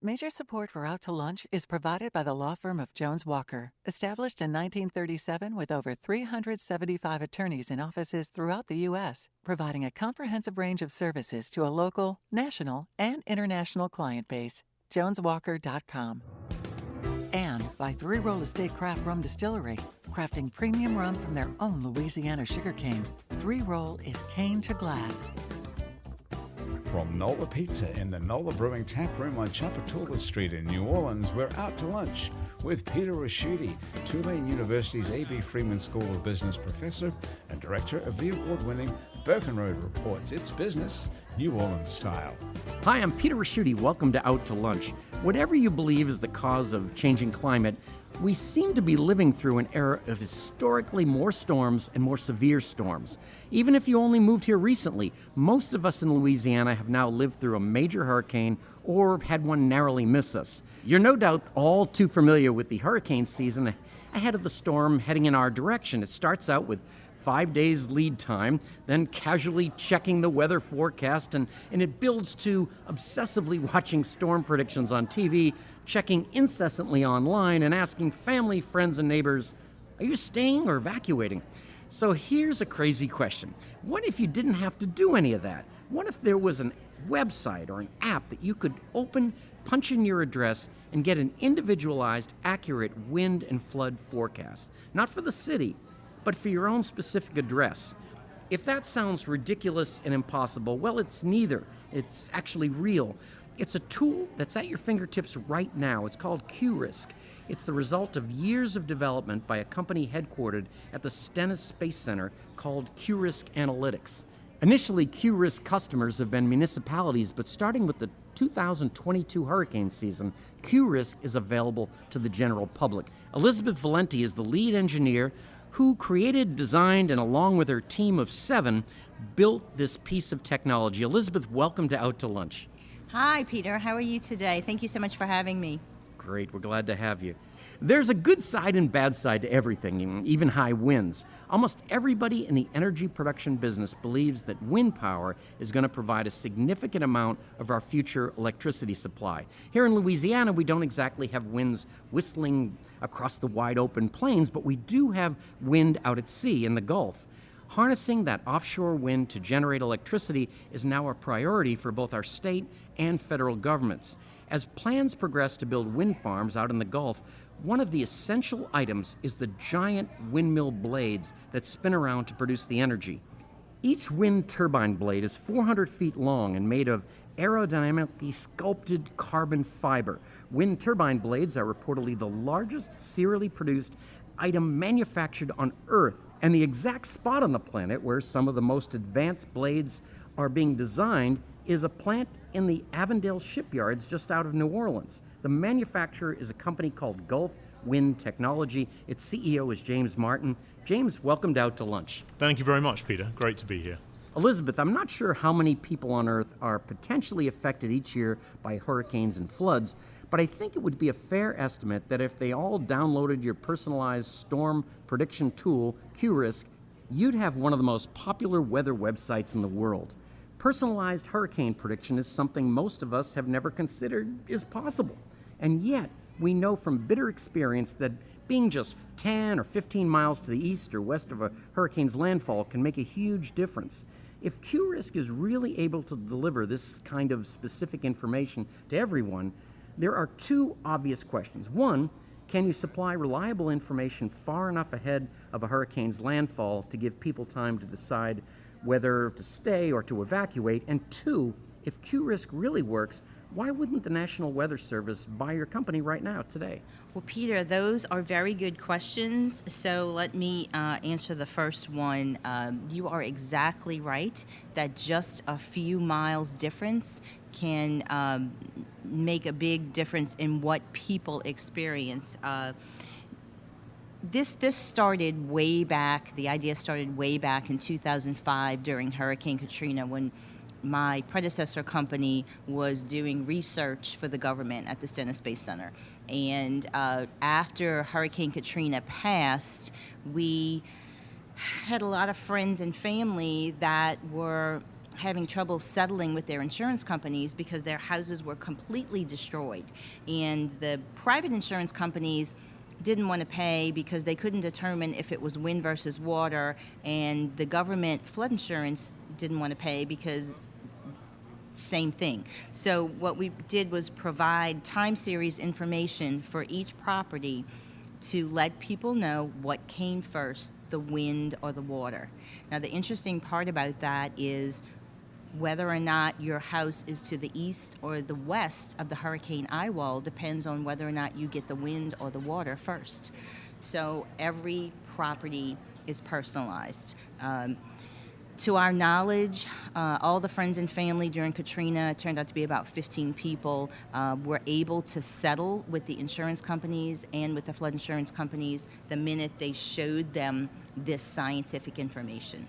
Major support for Out to Lunch is provided by the law firm of Jones Walker, established in 1937 with over 375 attorneys in offices throughout the U.S., providing a comprehensive range of services to a local, national, and international client base. JonesWalker.com. And by Three Roll Estate Craft Rum Distillery, crafting premium rum from their own Louisiana sugarcane. Three Roll is cane to glass. From Nola Pizza in the Nola Brewing Tap Room on Chapatoula Street in New Orleans, we're out to lunch with Peter Risq, Tulane University's A.B. Freeman School of Business professor and director of the award-winning Birkenroad Reports. It's business, New Orleans style. Hi, I'm Peter Risq. Welcome to Out to Lunch. Whatever you believe is the cause of changing climate, we seem to be living through an era of historically more storms and more severe storms. Even if you only moved here recently, most of us in Louisiana have now lived through a major hurricane or had one narrowly miss us. You're no doubt all too familiar with the hurricane season ahead of the storm heading in our direction. It starts out with 5 days lead time, then casually checking the weather forecast, and it builds to obsessively watching storm predictions on TV, checking incessantly online, and asking family, friends, and neighbors, are you staying or evacuating? So here's a crazy question. What if you didn't have to do any of that? What if there was a website or an app that you could open, punch in your address, and get an individualized, accurate wind and flood forecast? Not for the city, but for your own specific address. If that sounds ridiculous and impossible, well, it's neither. It's actually real. It's a tool that's at your fingertips right now. It's called QRisq. It's the result of years of development by a company headquartered at the Stennis Space Center called QRisq Analytics. Initially, QRisq customers have been municipalities, but starting with the 2022 hurricane season, QRisq is available to the general public. Elizabeth Valenti is the lead engineer who created, designed, and along with her team of 7, built this piece of technology. Elizabeth, welcome to Out to Lunch. Hi, Peter. How are you today? Thank you so much for having me. Great. We're glad to have you. There's a good side and bad side to everything, even high winds. Almost everybody in the energy production business believes that wind power is going to provide a significant amount of our future electricity supply. Here in Louisiana, we don't exactly have winds whistling across the wide open plains, but we do have wind out at sea in the Gulf. Harnessing that offshore wind to generate electricity is now a priority for both our state and federal governments. As plans progress to build wind farms out in the Gulf, one of the essential items is the giant windmill blades that spin around to produce the energy. Each wind turbine blade is 400 feet long and made of aerodynamically sculpted carbon fiber. Wind turbine blades are reportedly the largest serially produced item manufactured on Earth, and the exact spot on the planet where some of the most advanced blades are being designed is a plant in the Avondale shipyards just out of New Orleans. The manufacturer is a company called Gulf Wind Technology. Its CEO is James Martin. James, welcome to Out to Lunch. Thank you very much, Peter. Great to be here. Elizabeth, I'm not sure how many people on Earth are potentially affected each year by hurricanes and floods, but I think it would be a fair estimate that if they all downloaded your personalized storm prediction tool, QRisq, you'd have one of the most popular weather websites in the world. Personalized hurricane prediction is something most of us have never considered is possible. And yet, we know from bitter experience that being just 10 or 15 miles to the east or west of a hurricane's landfall can make a huge difference. If QRisq is really able to deliver this kind of specific information to everyone, there are 2 obvious questions. One, can you supply reliable information far enough ahead of a hurricane's landfall to give people time to decide whether to stay or to evacuate? And 2, if QRisq really works, why wouldn't the National Weather Service buy your company right now, today? Well, Peter, those are very good questions. So let me answer the first one. You are exactly right that just a few miles difference can make a big difference in what people experience. This started way back, the idea started way back in 2005 during Hurricane Katrina, when my predecessor company was doing research for the government at the Stennis Space Center. And after Hurricane Katrina passed, we had a lot of friends and family that were having trouble settling with their insurance companies because their houses were completely destroyed. And the private insurance companies didn't want to pay because they couldn't determine if it was wind versus water, and the government flood insurance didn't want to pay because same thing. So what we did was provide time series information for each property to let people know what came first, the wind or the water. Now the interesting part about that is whether or not your house is to the east or the west of the hurricane eye wall depends on whether or not you get the wind or the water first. So every property is personalized. To our knowledge, all the friends and family during Katrina, it turned out to be about 15 people, were able to settle with the insurance companies and with the flood insurance companies the minute they showed them this scientific information.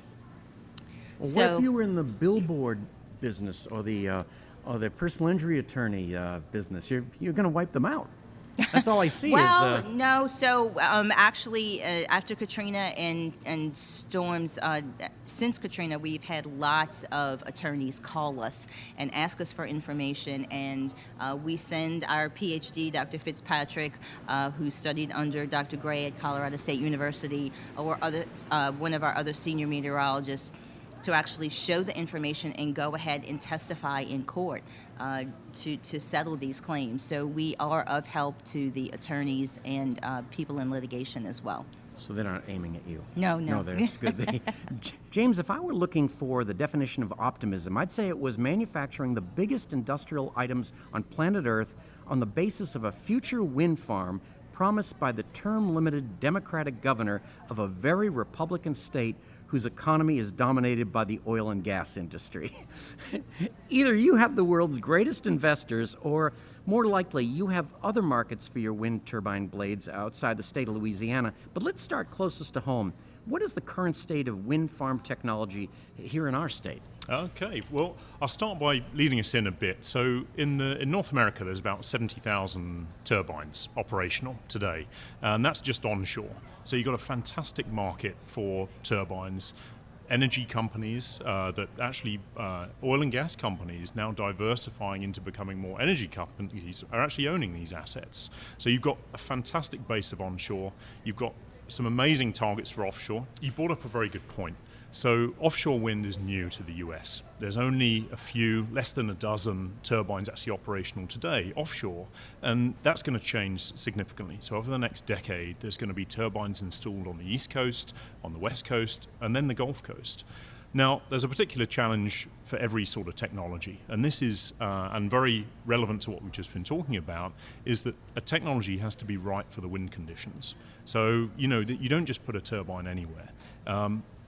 Well, what if you were in the billboard business or the personal injury attorney business? You're going to wipe them out. That's all I see. Well, no. So actually, after Katrina and storms, since Katrina, we've had lots of attorneys call us and ask us for information, and we send our PhD, Dr. Fitzpatrick, who studied under Dr. Gray at Colorado State University, or one of our other senior meteorologists, to actually show the information and go ahead and testify in court to settle these claims. So we are of help to the attorneys and people in litigation as well. So they're not aiming at you. No. No, that's good. James, if I were looking for the definition of optimism, I'd say it was manufacturing the biggest industrial items on planet Earth on the basis of a future wind farm promised by the term-limited Democratic governor of a very Republican state whose economy is dominated by the oil and gas industry. Either you have the world's greatest investors, or more likely you have other markets for your wind turbine blades outside the state of Louisiana. But let's start closest to home. What is the current state of wind farm technology here in our state? Okay, well, I'll start by leading us in a bit. So in North America, there's about 70,000 turbines operational today, and that's just onshore. So you've got a fantastic market for turbines. Energy companies that actually, oil and gas companies now diversifying into becoming more energy companies are actually owning these assets. So you've got a fantastic base of onshore. You've got some amazing targets for offshore. You brought up a very good point. So offshore wind is new to the US. There's only a few, less than a dozen turbines actually operational today offshore, and that's going to change significantly. So over the next decade, there's going to be turbines installed on the East Coast, on the West Coast, and then the Gulf Coast. Now, there's a particular challenge for every sort of technology, and this is, and very relevant to what we've just been talking about, is that a technology has to be right for the wind conditions. So, you know, that you don't just put a turbine anywhere.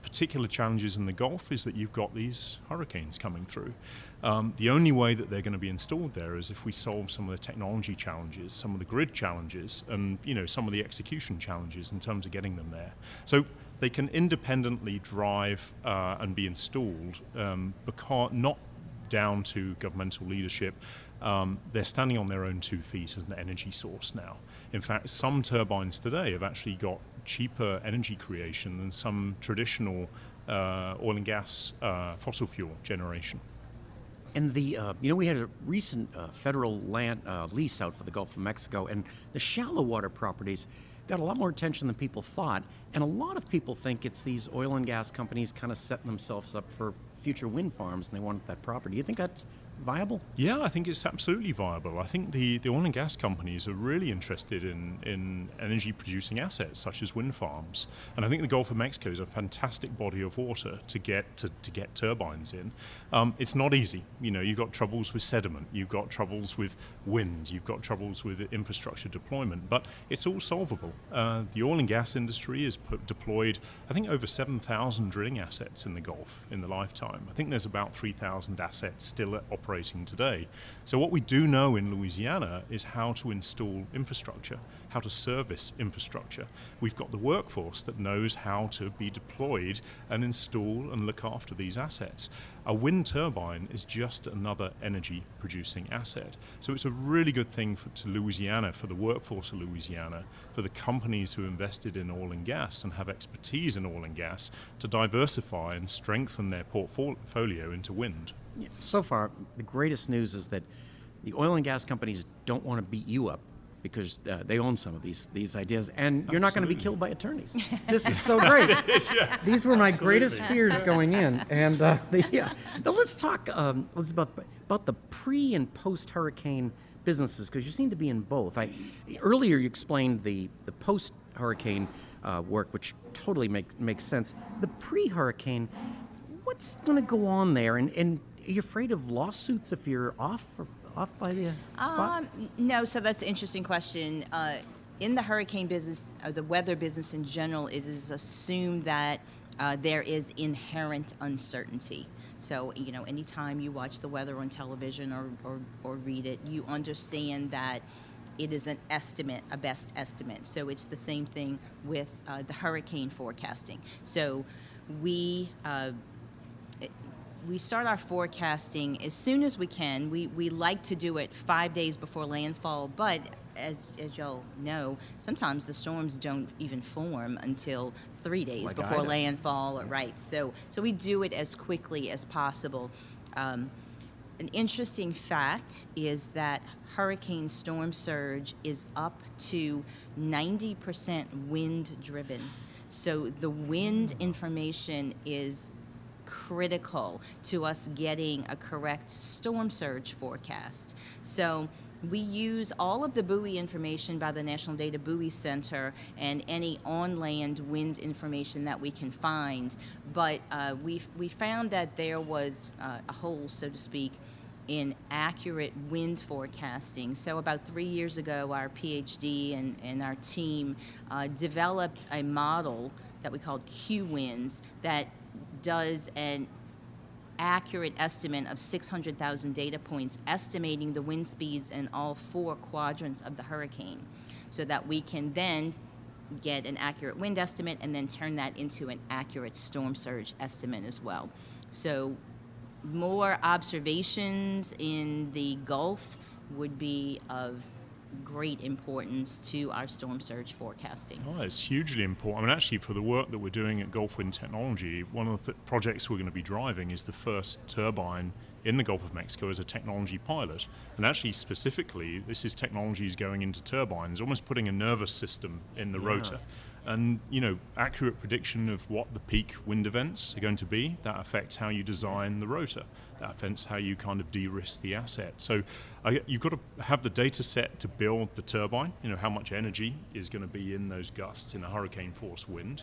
Particular challenges in the Gulf is that you've got these hurricanes coming through. The only way that they're going to be installed there is if we solve some of the technology challenges, some of the grid challenges, and some of the execution challenges in terms of getting them there. So they can independently drive and be installed, because not down to governmental leadership. They're standing on their own 2 feet as an energy source now. In fact, some turbines today have actually got cheaper energy creation than some traditional oil and gas fossil fuel generation. And we had a recent federal land lease out for the Gulf of Mexico, and the shallow water properties got a lot more attention than people thought. And a lot of people think it's these oil and gas companies kind of setting themselves up for future wind farms, and they want that property. Do you think that's viable? Yeah, I think it's absolutely viable. I think the oil and gas companies are really interested in energy producing assets such as wind farms, and I think the Gulf of Mexico is a fantastic body of water to get turbines in. It's not easy. You've got troubles with sediment, you've got troubles with wind, you've got troubles with infrastructure deployment, but it's all solvable. The oil and gas industry has deployed, I think, over 7,000 drilling assets in the Gulf in the lifetime. I think there's about 3,000 assets still operating operating today. So what we do know in Louisiana is how to install infrastructure, how to service infrastructure. We've got the workforce that knows how to be deployed and install and look after these assets. A wind turbine is just another energy producing asset. So it's a really good thing to Louisiana, for the workforce of Louisiana, for the companies who invested in oil and gas and have expertise in oil and gas to diversify and strengthen their portfolio into wind. Yeah, so far, the greatest news is that the oil and gas companies don't want to beat you up because they own some of these ideas, and you're not going to be killed by attorneys. This is so great. Yeah. These were my Absolutely. greatest fears going in. And now let's talk about the pre and post hurricane businesses, because you seem to be in both. Earlier you explained the post hurricane work, which totally makes sense. The pre hurricane, what's going to go on there? And are you afraid of lawsuits if you're off by the spot? No, so that's an interesting question. In the hurricane business, or the weather business in general, it is assumed that there is inherent uncertainty. So, anytime you watch the weather on television or read it, you understand that it is an estimate, a best estimate. So it's the same thing with the hurricane forecasting. So we start our forecasting as soon as we can. We like to do it 5 days before landfall, but as y'all know, sometimes the storms don't even form until 3 days Like before Ida. landfall. Right. So we do it as quickly as possible. An interesting fact is that hurricane storm surge is up to 90% wind driven. So the wind information is critical to us getting a correct storm surge forecast. So we use all of the buoy information by the National Data Buoy Center and any on-land wind information that we can find, but we found that there was a hole, so to speak, in accurate wind forecasting. So about 3 years ago, our PhD and our team developed a model that we called QRisq that does an accurate estimate of 600,000 data points, estimating the wind speeds in all 4 quadrants of the hurricane, so that we can then get an accurate wind estimate and then turn that into an accurate storm surge estimate as well. So more observations in the Gulf would be of great importance to our storm surge forecasting. Oh, it's hugely important. I mean, actually, for the work that we're doing at Gulf Wind Technology, one of the projects we're going to be driving is the first turbine in the Gulf of Mexico as a technology pilot. And actually, specifically, this is technologies going into turbines, almost putting a nervous system in the rotor. And, accurate prediction of what the peak wind events are going to be, that affects how you design the rotor. That affects how you kind of de-risk the asset. So you've got to have the data set to build the turbine, how much energy is going to be in those gusts in a hurricane force wind.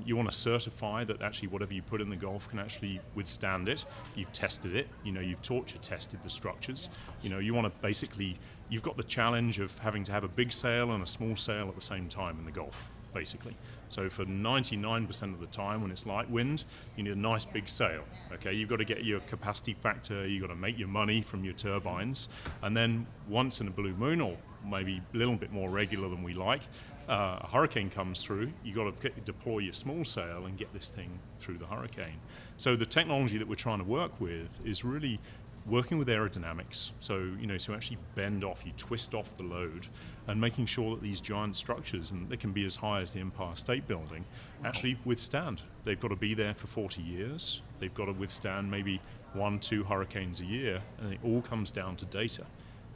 You want to certify that actually whatever you put in the Gulf can actually withstand it. You've tested it, you've torture tested the structures. You want to basically, you've got the challenge of having to have a big sail and a small sail at the same time in the Gulf, basically. So for 99% of the time when it's light wind, you need a nice big sail. Okay, you've got to get your capacity factor, you've got to make your money from your turbines, and then once in a blue moon, or maybe a little bit more regular than we like, a hurricane comes through, you've got to deploy your small sail and get this thing through the hurricane. So the technology that we're trying to work with is really working with aerodynamics, so to actually bend off, you twist off the load, and making sure that these giant structures, and they can be as high as the Empire State Building, actually withstand. They've got to be there for 40 years. They've got to withstand maybe 1-2 hurricanes a year, and it all comes down to data.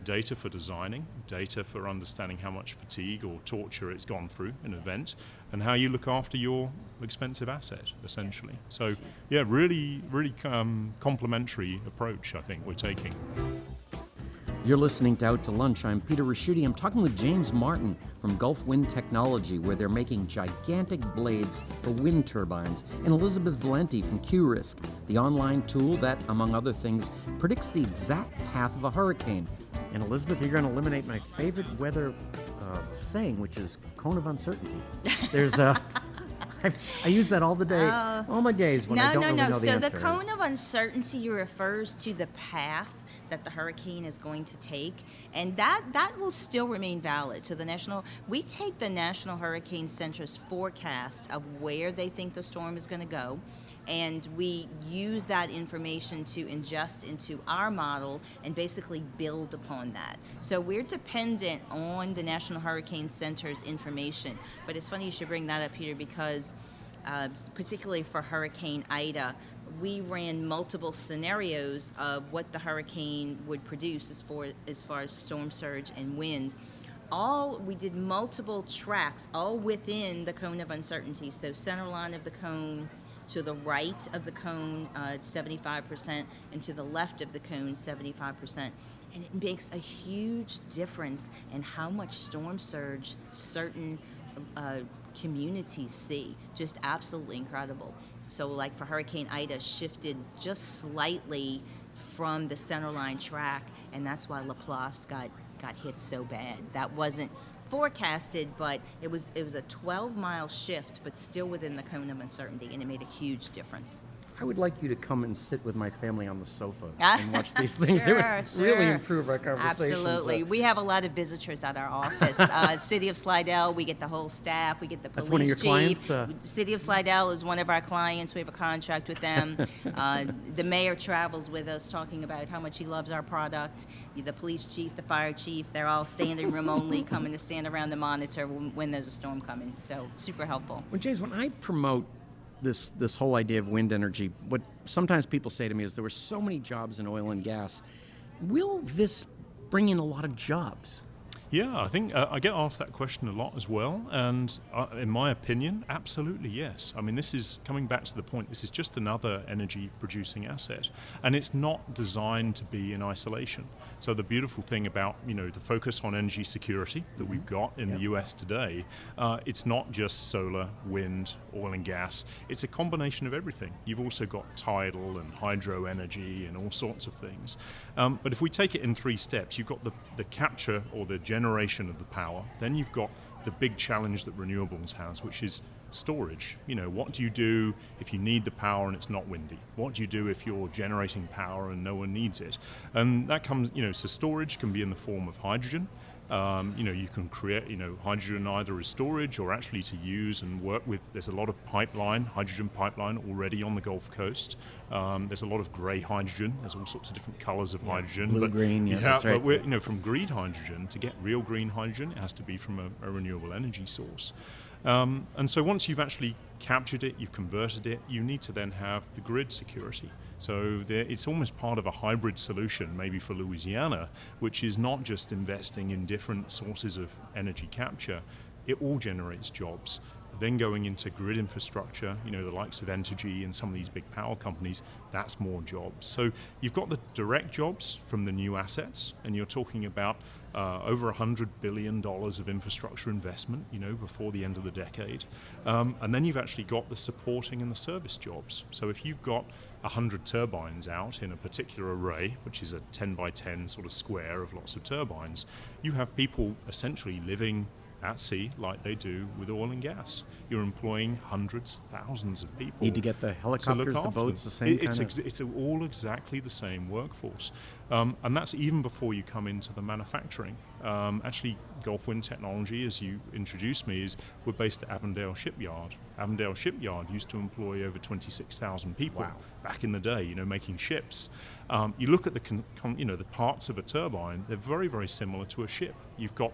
Data for designing, data for understanding how much fatigue or torture it's gone through in an event, and how you look after your expensive asset, essentially. So, yeah, really complementary approach, I think, we're taking. You're listening to Out to Lunch. I'm Peter Rischuti. I'm talking with James Martin from Gulf Wind Technology, where they're making gigantic blades for wind turbines, and Elizabeth Valenti from QRisq, the online tool that, among other things, predicts the exact path of a hurricane. And Elizabeth, you're going to eliminate my favorite weather saying, which is cone of uncertainty. There's I use that all the day, all my days when I don't really know the answer. So the cone of uncertainty refers to the path that the hurricane is going to take, and that will still remain valid. So we take the National Hurricane Center's forecast of where they think the storm is going to go, and we use that information to ingest into our model and basically build upon that. So we're dependent on the National Hurricane Center's information. But it's funny you should bring that up, Peter, because particularly for Hurricane Ida, we ran multiple scenarios of what the hurricane would produce as far as storm surge and wind. We did multiple tracks, all within the cone of uncertainty. So center line of the cone, to the right of the cone, 75%, and to the left of the cone, 75%. And it makes a huge difference in how much storm surge certain communities see. Just absolutely incredible. So like for Hurricane Ida, shifted just slightly from the centerline track, and that's why Laplace got hit so bad. That wasn't forecasted, but it was a 12-mile shift, but still within the cone of uncertainty, and it made a huge difference. I would like you to come and sit with my family on the sofa and watch these things. Sure, It would really improve our conversations. Absolutely. We have a lot of visitors at our office. City of Slidell, we get the whole staff. We get the police That's one of your chief. clients? City of Slidell is one of our clients. We have a contract with them. The mayor travels with us talking about how much he loves our product. The police chief, the fire chief, they're all standing room only, coming to stand around the monitor when there's a storm coming. So super helpful. Well, James, when I promote this whole idea of wind energy, what sometimes people say to me is there were so many jobs in oil and gas. Will this bring in a lot of jobs? Yeah, I think I get asked that question a lot as well, and in my opinion, absolutely yes. I mean, this is coming back to the point, this is just another energy producing asset, and it's not designed to be in isolation. So the beautiful thing about, the focus on energy security that we've got in the US today, it's not just solar, wind, oil and gas, it's a combination of everything. You've also got tidal and hydro energy and all sorts of things. But if we take it in 3 steps, you've got the capture or the generation of the power. Then you've got the big challenge that renewables has, which is storage. What do you do if you need the power and it's not windy? What do you do if you're generating power and no one needs it? And that comes, so storage can be in the form of hydrogen. You can create, hydrogen either as storage or actually to use and work with. There's a lot of hydrogen pipeline already on the Gulf Coast. There's a lot of grey hydrogen. There's all sorts of different colours of hydrogen. Blue, green, that's right. But from green hydrogen, to get real green hydrogen, it has to be from a renewable energy source. And so once you've actually captured it, you've converted it, you need to then have the grid security. So it's almost part of a hybrid solution, maybe for Louisiana, which is not just investing in different sources of energy capture, it all generates jobs. Then going into grid infrastructure, the likes of Entergy and some of these big power companies, that's more jobs. So you've got the direct jobs from the new assets, and you're talking about over $100 billion of infrastructure investment, before the end of the decade. And then you've actually got the supporting and the service jobs. So if you've got 100 turbines out in a particular array, which is a 10 by 10 sort of square of lots of turbines, you have people essentially living at sea like they do with oil and gas. You're employing hundreds, thousands of people. Need to get the helicopters, the boats, the same kind of... It's all exactly the same workforce. And that's even before you come into the manufacturing. Actually, Gulf Wind Technology, as you introduced me, we're based at Avondale Shipyard. Avondale Shipyard used to employ over 26,000 people back in the day, making ships. You look at the parts of a turbine, they're very, very similar to a ship. You've got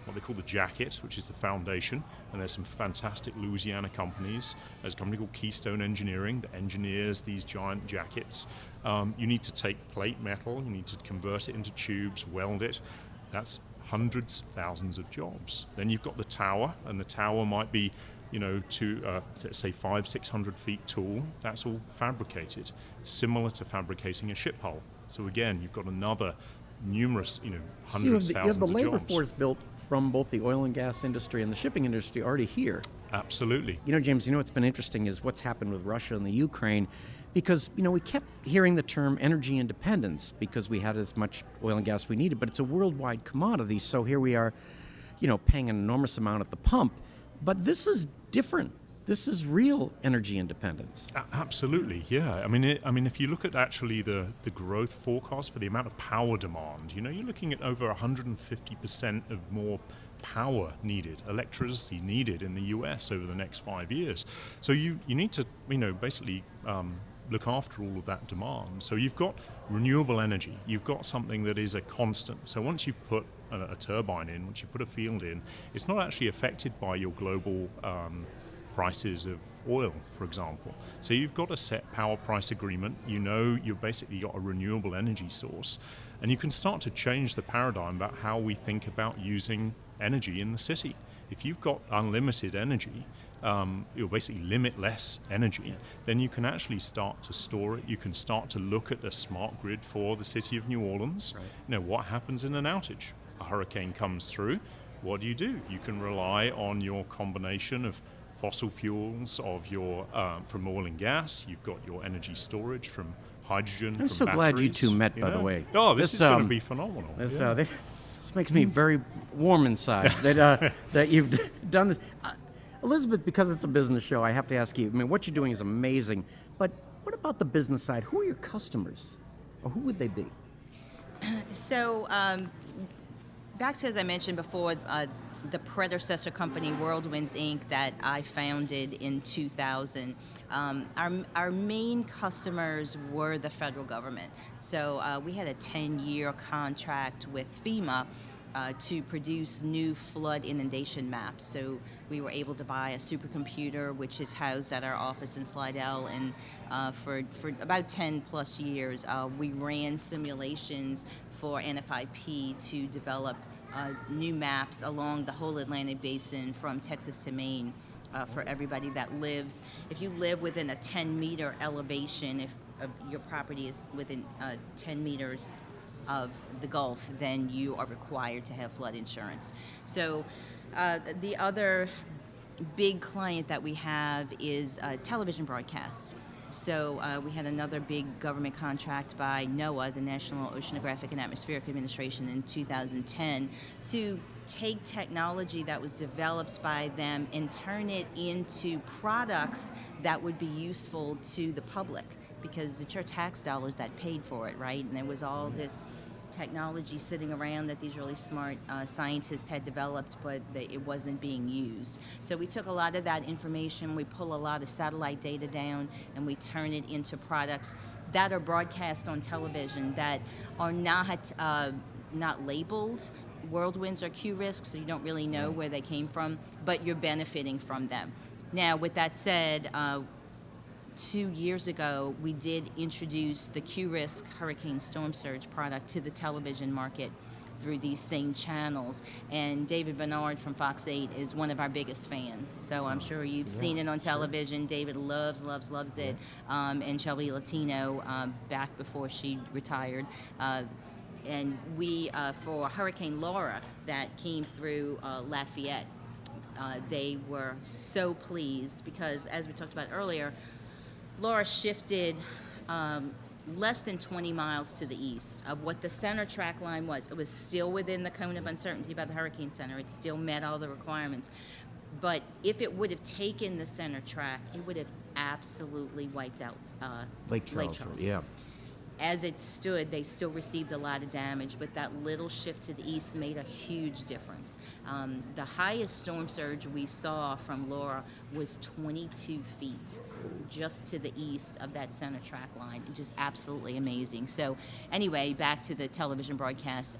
what they call the jacket, which is the foundation, and there's some fantastic Louisiana companies. There's a company called Keystone Engineering that engineers these giant jackets. You need to take plate metal, you need to convert it into tubes, weld it. That's hundreds, thousands of jobs. Then you've got the tower, and the tower might be let's say 500-600 feet tall. That's all fabricated, similar to fabricating a ship hull. So again, you've got another numerous, hundreds, thousands of jobs. You have the labor force built from both the oil and gas industry and the shipping industry already here. Absolutely. James, what's been interesting is what's happened with Russia and the Ukraine, because, we kept hearing the term energy independence because we had as much oil and gas we needed, but it's a worldwide commodity, so here we are, paying an enormous amount at the pump. But this is different this is real energy independence. Absolutely, yeah. I mean, if you look at actually the growth forecast for the amount of power demand, you're looking at over 150% of more power needed, electricity needed in the US over the next 5 years. So you need to, basically look after all of that demand. So you've got renewable energy, you've got something that is a constant. So once you've put a turbine in, once you put a field in, it's not actually affected by your global prices of oil, for example. So you've got a set power price agreement, you've basically got a renewable energy source, and you can start to change the paradigm about how we think about using energy in the city. If you've got unlimited energy, you'll basically limitless energy, then you can actually start to store it. You can start to look at a smart grid for the city of New Orleans. Right. What happens in an outage? A hurricane comes through. What do? You can rely on your combination of fossil fuels, of your from oil and gas. You've got your energy storage from hydrogen. I'm so glad you two met, by the way. Oh, this is going to be phenomenal. This makes me very warm inside that you've done this. Elizabeth, because it's a business show, I have to ask you, what you're doing is amazing, but what about the business side? Who are your customers, or who would they be? So, back to, as I mentioned before, the predecessor company, Whirlwinds Inc., that I founded in 2000. Our main customers were the federal government. So we had a 10-year contract with FEMA to produce new flood inundation maps. So we were able to buy a supercomputer, which is housed at our office in Slidell, and for about 10 plus years, we ran simulations for NFIP to develop new maps along the whole Atlantic Basin from Texas to Maine for everybody that lives. If you live within a 10-meter elevation, if your property is within 10 meters of the Gulf, then you are required to have flood insurance. So the other big client that we have is television broadcasts. So we had another big government contract by NOAA, the National Oceanographic and Atmospheric Administration, in 2010 to take technology that was developed by them and turn it into products that would be useful to the public, because it's your tax dollars that paid for it, right? And there was all this technology sitting around that these really smart scientists had developed, but it wasn't being used. So we took a lot of that information, we pull a lot of satellite data down, and we turn it into products that are broadcast on television that are not labeled Whirlwinds or QRisq, so you don't really know where they came from, but you're benefiting from them. Now, with that said, 2 years ago, we did introduce the QRisq Hurricane Storm Surge product to the television market through these same channels. And David Bernard from Fox 8 is one of our biggest fans. So I'm sure you've seen it on television. Sure. David loves it. And Shelby Latino, back before she retired. And we, for Hurricane Laura that came through Lafayette, they were so pleased because, as we talked about earlier, Laura shifted less than 20 miles to the east of what the center track line was. It was still within the cone of uncertainty by the Hurricane Center. It still met all the requirements. But if it would have taken the center track, it would have absolutely wiped out Lake Charles. Yeah. As it stood, they still received a lot of damage, but that little shift to the east made a huge difference. The highest storm surge we saw from Laura was 22 feet just to the east of that center track line. Just absolutely amazing. So anyway, back to the television broadcast,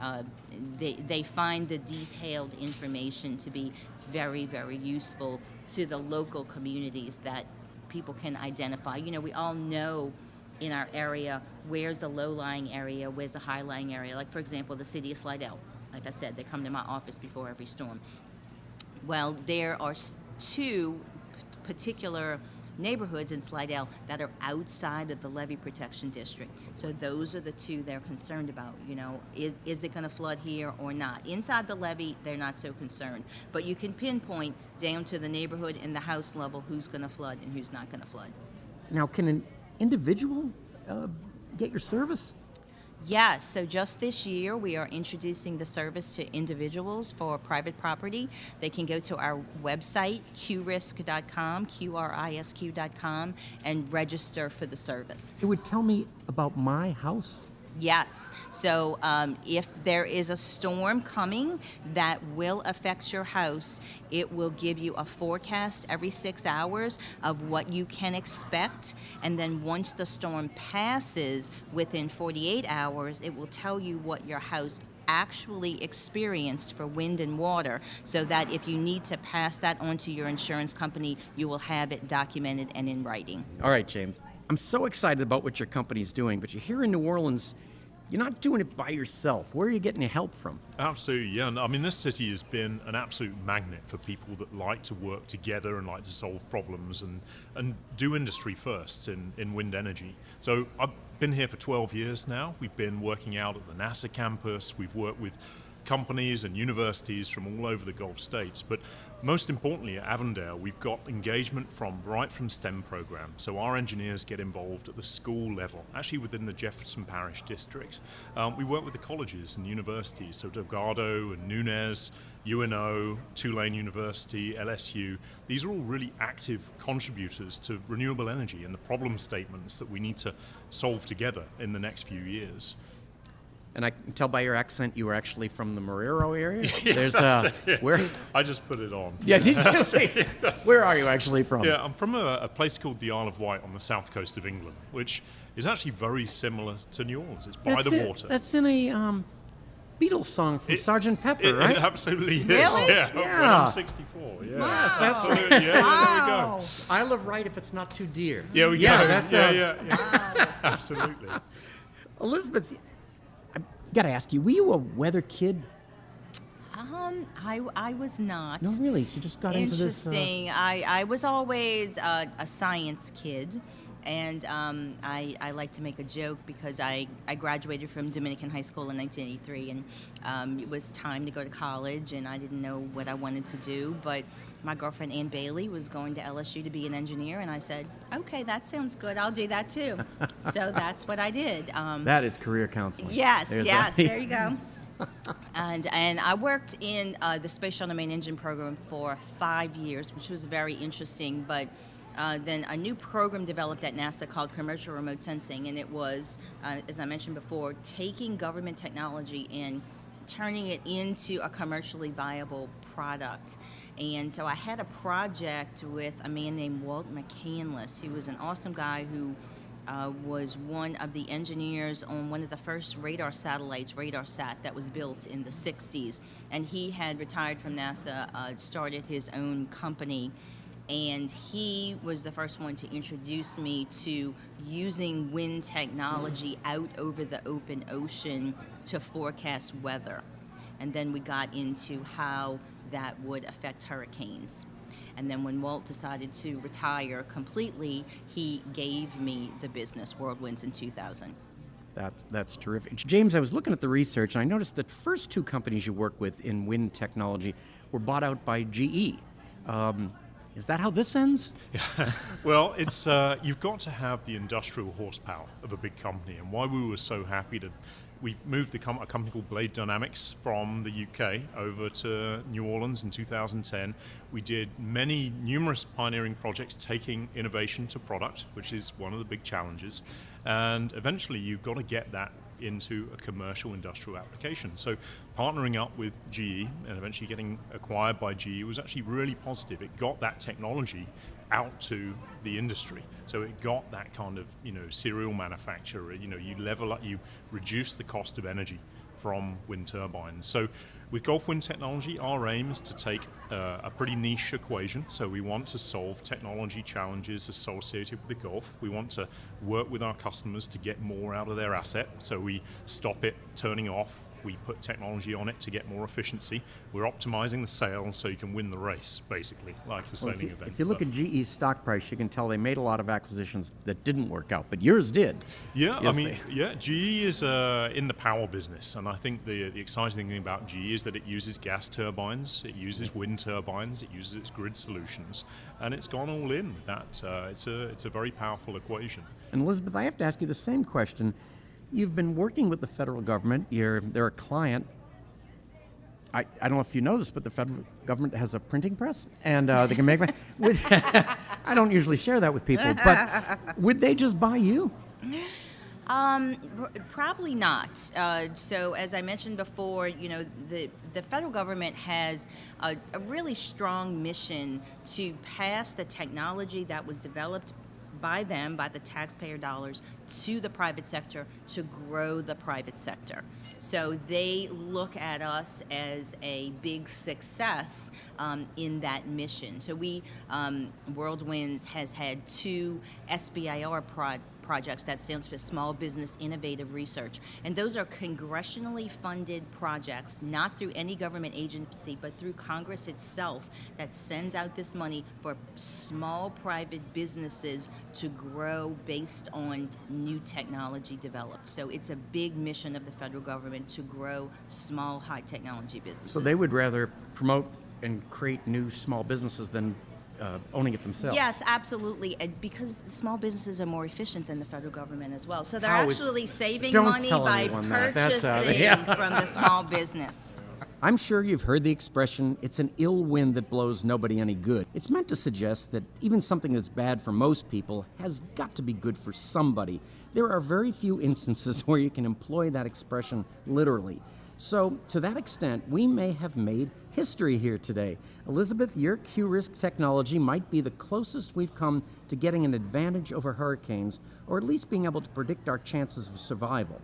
they find the detailed information to be very, very useful to the local communities that people can identify. We all know in our area where's a low-lying area, where's a high-lying area. Like, for example, the city of Slidell. Like I said, they come to my office before every storm. Well, there are two particular neighborhoods in Slidell that are outside of the levee protection district. So those are the two they're concerned about. Is it going to flood here or not? Inside the levee, they're not so concerned. But you can pinpoint down to the neighborhood and the house level who's going to flood and who's not going to flood. Now, can an individual get your service? Yes, so just this year we are introducing the service to individuals for private property. They can go to our website, QRisq.com, QRisq.com, and register for the service. It would tell me about my house. Yes. So if there is a storm coming that will affect your house, it will give you a forecast every 6 hours of what you can expect. And then once the storm passes within 48 hours, it will tell you what your house actually experienced for wind and water, so that if you need to pass that on to your insurance company, you will have it documented and in writing. All right, James. I'm so excited about what your company's doing, but you're here in New Orleans. You're not doing it by yourself. Where are you getting your help from? Absolutely, yeah. I mean, this city has been an absolute magnet for people that like to work together and like to solve problems and do industry firsts in wind energy. So I've been here for 12 years now. We've been working out at the NASA campus. We've worked with companies and universities from all over the Gulf states. But most importantly, at Avondale, we've got engagement right from STEM programs. So our engineers get involved at the school level, actually within the Jefferson Parish District. We work with the colleges and universities, so Delgado and Nunez, UNO, Tulane University, LSU. These are all really active contributors to renewable energy and the problem statements that we need to solve together in the next few years. And I can tell by your accent you were actually from the Marrero area. Yeah, There's where? I just put it on. Yeah, did you say? Where are you actually from? Yeah, I'm from a place called the Isle of Wight on the south coast of England, which is actually very similar to New Orleans. It's by the water. That's in a Beatles song from Sgt. Pepper, right? It absolutely is. Really? Yeah. Yeah. I'm 64. Yeah. Yes, that's Absolutely. Yeah, there you go. Isle of Wight if it's not too dear. Yeah, we yeah, go. That's yeah. Absolutely. Elizabeth, I got to ask you, were you a weather kid? I was not. No, really. She just got into this. Interesting. I was always a science kid. And I like to make a joke because I graduated from Dominican High School in 1983, and it was time to go to college, and I didn't know what I wanted to do. But my girlfriend Ann Bailey was going to LSU to be an engineer, and I said, okay, that sounds good. I'll do that too. So that's what I did. That is career counseling. Yes, there you go. And I worked in the Space Shuttle Main Engine program for 5 years, which was very interesting, but then a new program developed at NASA called Commercial Remote Sensing, and it was, as I mentioned before, taking government technology and turning it into a commercially viable product. And so I had a project with a man named Walt McCandless, who was an awesome guy who was one of the engineers on one of the first radar satellites, RadarSat, that was built in the 60s. And he had retired from NASA, started his own company, and he was the first one to introduce me to using wind technology out over the open ocean to forecast weather. And then we got into how that would affect hurricanes. And then when Walt decided to retire completely, he gave me the business, Whirlwinds, in 2000. That's terrific. James, I was looking at the research, and I noticed that first two companies you work with in wind technology were bought out by GE. Is that how this ends? Yeah. Well, it's you've got to have the industrial horsepower of a big company, and why we were so happy we moved a company called Blade Dynamics from the UK over to New Orleans in 2010. We did numerous pioneering projects taking innovation to product, which is one of the big challenges, and eventually you've got to get that into a commercial industrial application. So partnering up with GE and eventually getting acquired by GE was actually really positive. It got that technology out to the industry. So it got that kind of, serial manufacturer, you level up, you reduce the cost of energy from wind turbines. So with Gulf Wind Technology, our aim is to take a pretty niche equation. So we want to solve technology challenges associated with the Gulf. We want to work with our customers to get more out of their asset. So we stop it turning off. We put technology on it to get more efficiency. We're optimizing the sales so you can win the race, basically, like the sailing event. If you look at GE's stock price, you can tell they made a lot of acquisitions that didn't work out, but yours did. Yeah, GE is in the power business, and I think the exciting thing about GE is that it uses gas turbines, it uses wind turbines, it uses its grid solutions, and it's gone all in with that. It's a very powerful equation. And Elizabeth, I have to ask you the same question. You've been working with the federal government. They're a client. I don't know if you know this, but the federal government has a printing press, and they can make I don't usually share that with people, but would they just buy you? Probably not. So as I mentioned before, the federal government has a really strong mission to pass the technology that was developed by them, by the taxpayer dollars, to the private sector to grow the private sector. So they look at us as a big success in that mission. So WorldWinds has had 2 SBIR projects, that stands for Small Business Innovative Research. And those are congressionally funded projects, not through any government agency, but through Congress itself, that sends out this money for small private businesses to grow based on new technology developed. So it's a big mission of the federal government to grow small, high technology businesses. So they would rather promote and create new small businesses than owning it themselves. Yes, absolutely, because the small businesses are more efficient than the federal government as well. So they're How is- actually saving Don't money tell by anyone that. That's, purchasing from the small business. I'm sure you've heard the expression, it's an ill wind that blows nobody any good. It's meant to suggest that even something that's bad for most people has got to be good for somebody. There are very few instances where you can employ that expression literally. So, to that extent, we may have made history here today. Elizabeth, your QRisq technology might be the closest we've come to getting an advantage over hurricanes, or at least being able to predict our chances of survival,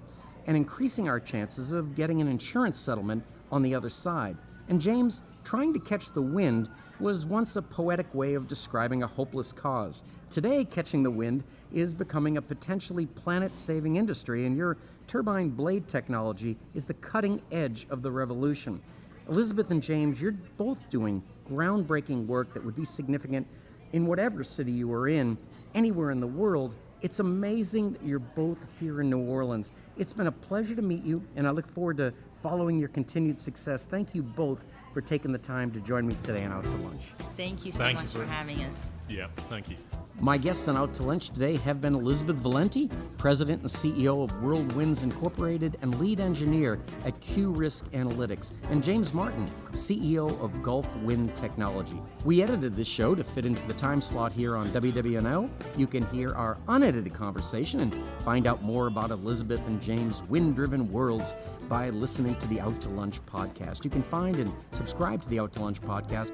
and increasing our chances of getting an insurance settlement on the other side. And James, trying to catch the wind was once a poetic way of describing a hopeless cause. Today, catching the wind is becoming a potentially planet-saving industry, and your turbine blade technology is the cutting edge of the revolution. Elizabeth and James, you're both doing groundbreaking work that would be significant in whatever city you are in, anywhere in the world. It's amazing that you're both here in New Orleans. It's been a pleasure to meet you, and I look forward to following your continued success. Thank you both for taking the time to join me today on Out to Lunch. Thank you so much for having us. Yeah, thank you. My guests on Out to Lunch today have been Elizabeth Valenti, President and CEO of WorldWinds Incorporated and lead engineer at QRisq Analytics, and James Martin, CEO of Gulf Wind Technology. We edited this show to fit into the time slot here on WWNO. You can hear our unedited conversation and find out more about Elizabeth and James' wind-driven worlds by listening to the Out to Lunch podcast. You can find and subscribe to the Out to Lunch podcast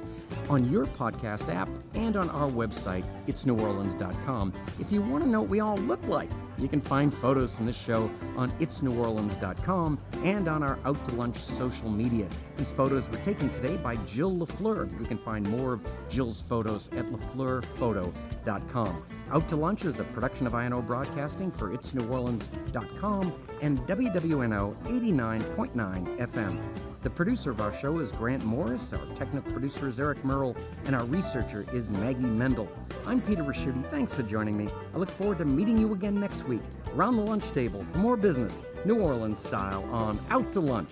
on your podcast app and on our website, itsneworleans.com. If you want to know what we all look like, you can find photos from this show on itsneworleans.com and on our Out to Lunch social media. These photos were taken today by Jill LaFleur. You can find more of Jill's photos at lafleurphoto.com. Out to Lunch is a production of INO Broadcasting for itsneworleans.com and WWNO 89.9 FM. The producer of our show is Grant Morris, our technical producer is Eric Merle, and our researcher is Maggie Mendel. I'm Peter Raschuti. Thanks for joining me. I look forward to meeting you again next week around the lunch table for more business, New Orleans style, on Out to Lunch.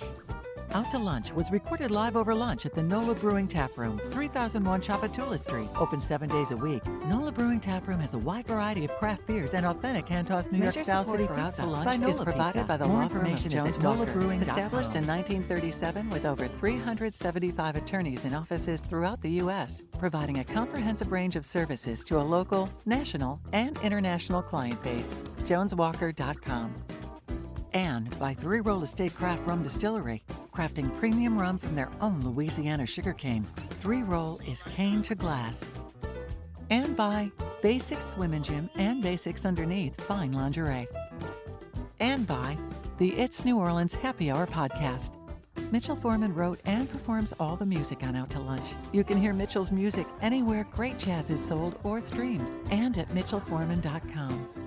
Out to Lunch was recorded live over lunch at the NOLA Brewing Tap Room, 3001 Chapatula Street. Open 7 days a week. NOLA Brewing Tap Room has a wide variety of craft beers and authentic hand-tossed New York style city pizza. Out to Lunch is provided by the law firm of Jones Walker, established in 1937 with over 375 attorneys in offices throughout the U.S., providing a comprehensive range of services to a local, national, and international client base. JonesWalker.com. And by Three Roll Estate Craft Rum Distillery, crafting premium rum from their own Louisiana sugarcane. Three Roll is cane to glass. And by Basics Swim and Gym and Basics Underneath Fine Lingerie. And by the It's New Orleans Happy Hour podcast. Mitchell Foreman wrote and performs all the music on Out to Lunch. You can hear Mitchell's music anywhere great jazz is sold or streamed, and at mitchellforeman.com.